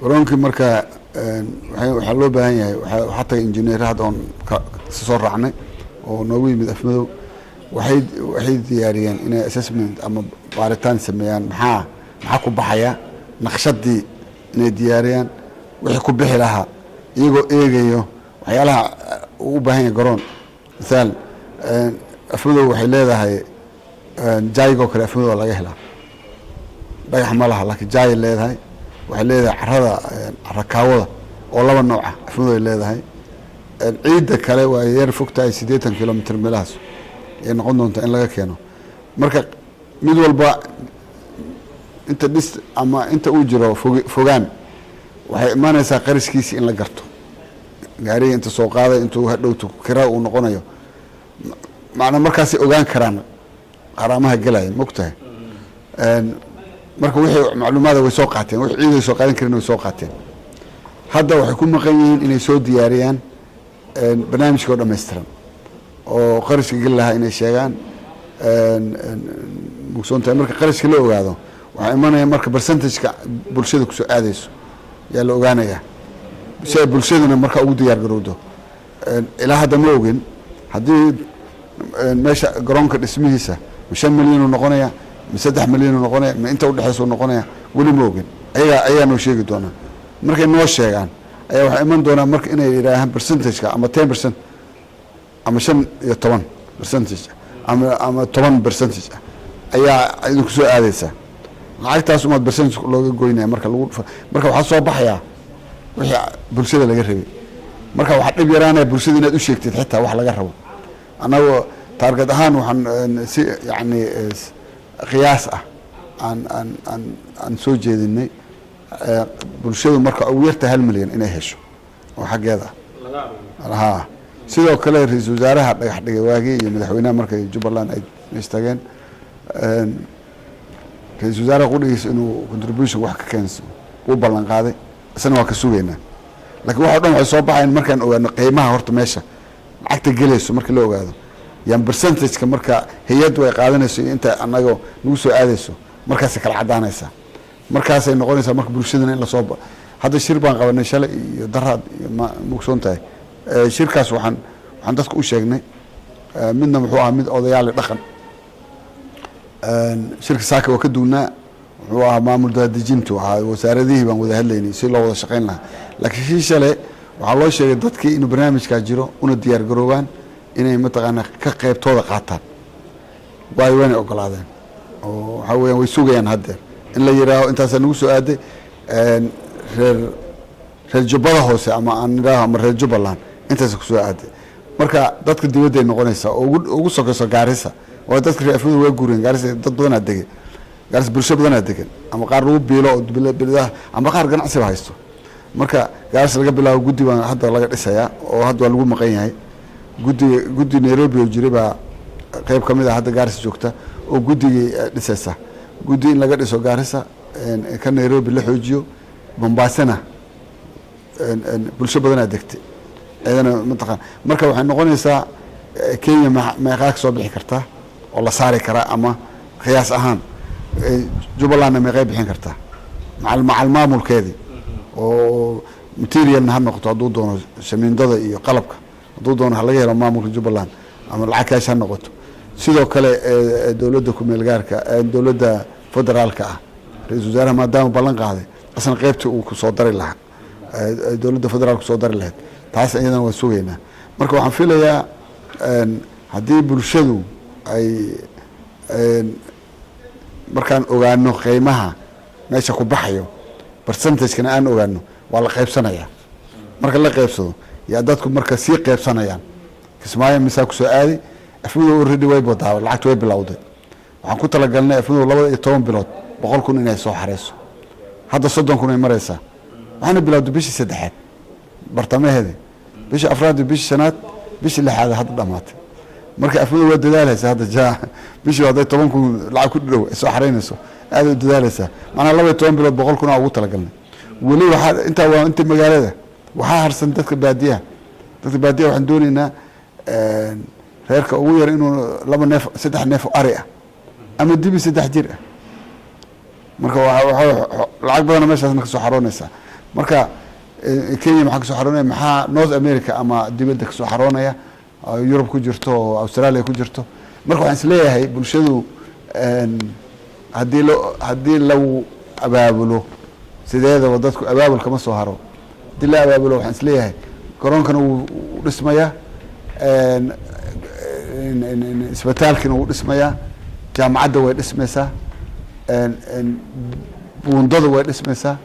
garoonki marka waxaa loo baahan yahay waxaa tagay injineer hadda oon soo raacnay oo noogu yimid Afmadow waxay diyaariyeen inay assessment ama baaritaan sameeyaan maxaa ku baxaya naqshadii inay diyaariyaan wixii ku bixi lahaa iyagoo eegayo waxyaalaha u baahan yahay garoon misaal Afmadow waxay leedahay jaygo kale Afmadow laga helaa dhagax ma laha laakiin jay leedahay waxay leedahay carakaawada oo laba nooc ah Afmadow leedahay ciidda kale waa yar fogtahay 80 kilomitir meelahaas ee noqon doonta in laga keeno marka mid walba inta dhis ama inta uu jiro fogaan waxay imaanaysaa qariskiisa in la garto gaariga inta soo qaaday intuu hadhowto kiraa uu noqonayo macna markaas ogaan karaan qaramaha galay mogtahay marka wixii macluumaad way soo qaateen wixii ciiday soo qaadan kareen way soo qaateen hadda waxay ku maqan yihiin inay soo diyaariyaan barnaamijka dhameystiran oo qariska gal lahaa inay sheegaan mugsoonta marka qariska la ogaado waxa imanaya marka percentage-ka bulshada ku soo aadayso yaa la ogaanaya si bulshaduna marka ugu diyaar garowdo ilaa hadda ma ogin haddii meesha garoonka dhismihiisa 5 milyan noqonaya 3 milyan noqonaya ma inta u dhaxayso noqonaya wali ma ogin ayaa noo sheegi doona markay noo sheegaan ayaa waxa iman doona marka inay yiraahdaan percentage-ka ama 10% ama 15% ama 10% ayaa idinku soo aadaysa lacagtaas uma percentage looga goynaa marka waxa soo baxaya wixii bulshada laga rabay marka waxa dhib yaraanay bulshada inaad u sheegtid xitaa wax laga rabo anagu target ahaan waxaan si yani qiyaas ah aan soo jeedinay bulshada marka ugu yarta 1 milyan inay hesho oo xageeda laha sidoo kale ra'iisul wasaaraha dhagax dhigay waagii iyo madaxweynaha markay Jubbaland ay istaageen ra'iisul wasaaraha qudhigiisa inuu contribution wax ka keenso uu ballan qaaday isna waa ka sugeynaa laakiin waxa dhan waxay soo baxayaan markaan ogaano qiimaha horta meesha lacagta gelayso marka la ogaado yaan percentage-ka marka hay'ad way qaadanayso inta anaga nagu soo aadayso markaas kala cadaanaysa markaas ay noqonaysaa marka bulshadana in la soo hadda shir baan qabanay shalay iyo daraad mugsoontahay shirkaas waxaan dadku u sheegnay midna wuxuu ahaa mid odayaal dhaqan shirka saaka waa ka duunaa wuxuu ahaa maamul daadejintu wasaaradihii baan wada hadlaynay si loo wada shaqayn lahaa laakiin shalay waxaa loo sheegay dadkii inuu barnaamijka jiro una diyaar garoobaan inay mataqaana ka qaybtooda qaataan wayna ogolaadeen oo waxa weeyaan way sugayaan hadda in la yiraahdo intaas nagu soo aaday reer Jubbada hoose ama aan niraahdo ama reer Jubbaland intaas ku soo aaday marka dadka dibadda ay noqonaysa oo ugu sokayso Gaarisa oo dadka reer Afmadow way guureen Gaarisa dad badan adeegay Gaarisa bulsho badan adeegay ama qaar lagu biilo oo biladaha ama qaar ganacsi haysto marka Gaarisa laga bilaabo guddi baan hadda laga dhisayaa oo hadda lagu maqan yahay guddi Nairobi oo jiray baa qayb kamid ah hadda Gaarisa joogta oo guddiga dhisaysa guddi in laga dhiso Gaarisa ka Nairobi la xoojiyo Mombasana bulsho badan adeegtay ayadana mataqaan marka waxay noqonaysaa Kenya meeqa soo bixi karta oo la saari kara ama qiyaas ahaan Jubbaland meeqa bixin karta macal maamulkeedii oo material ha noqoto haduu doono shamiindada iyo qalabka haduu doono laga helo maamulka Jubbaland ama lacag kaas ha noqoto sidoo kale dawladda ku meel gaarka dawladda federaalka ah ra'iisul wasaaraha maadaama ballan qaaday asna qaybta uu ku soo dari lahaa dawladda federaalka soo dari lahayd taas ayadana waa sugeynaa marka waxaan filayaa haddii bulshadu ay markaan ogaano qiimaha meesha ku baxayo percentage-kana aan ogaano waa la qaybsanayaa marka la qaybsado yaa dadku marka sii qaybsanayaan Kismaayo misaa ku soo aadi Afmadow already way bodaa lacagtu way bilowday waxaan ku talagalnay Afmadow 12 bilood 100,000 inay soo xareyso hadda 30,000 ay maraysaa waxaana bilowday bishii 3 bartamaheeda bishii 4 bishii 5 bishii 6 hadda dhamaatay marka Afmadow waa dadaalaysa hadda bishii waday 10,000 lacag ku dhow soo xareynayso aad u dadaalaysa macna 12 bilood 100,000 ugu talagalnay wali waxa inta magaalada waxa harsan dadka baadiyaha waxaan doonaynaa reerka ugu yar inuu 2 neef 3 neef ari ah ama dibi 3 jir ah marka waxa lacag badan meeshaas ka soo xaroonaysa marka Kenya maxaa kasoo xaroonaya maxaa North America ama dibadda kasoo xaroonaya Europe ku jirto oo Australia ku jirto marka waxaan isleeyahay bulshadu haddii lagu abaabulo sideedaba dadku abaabul kama soo haro haddii la abaabulo waxaan isleeyahay garoonkana wuu dhismayaa isbitaalkina wuu dhismayaa jaamacadda way dhismaysaa buundada way dhismaysaa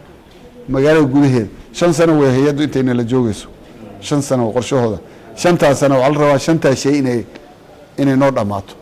magaalada gudaheeda 5 sano way hay'addu intayna la joogayso 5 sano qorshahooda 5 sano waxaa la rabaa 5 shay inay noo dhamaato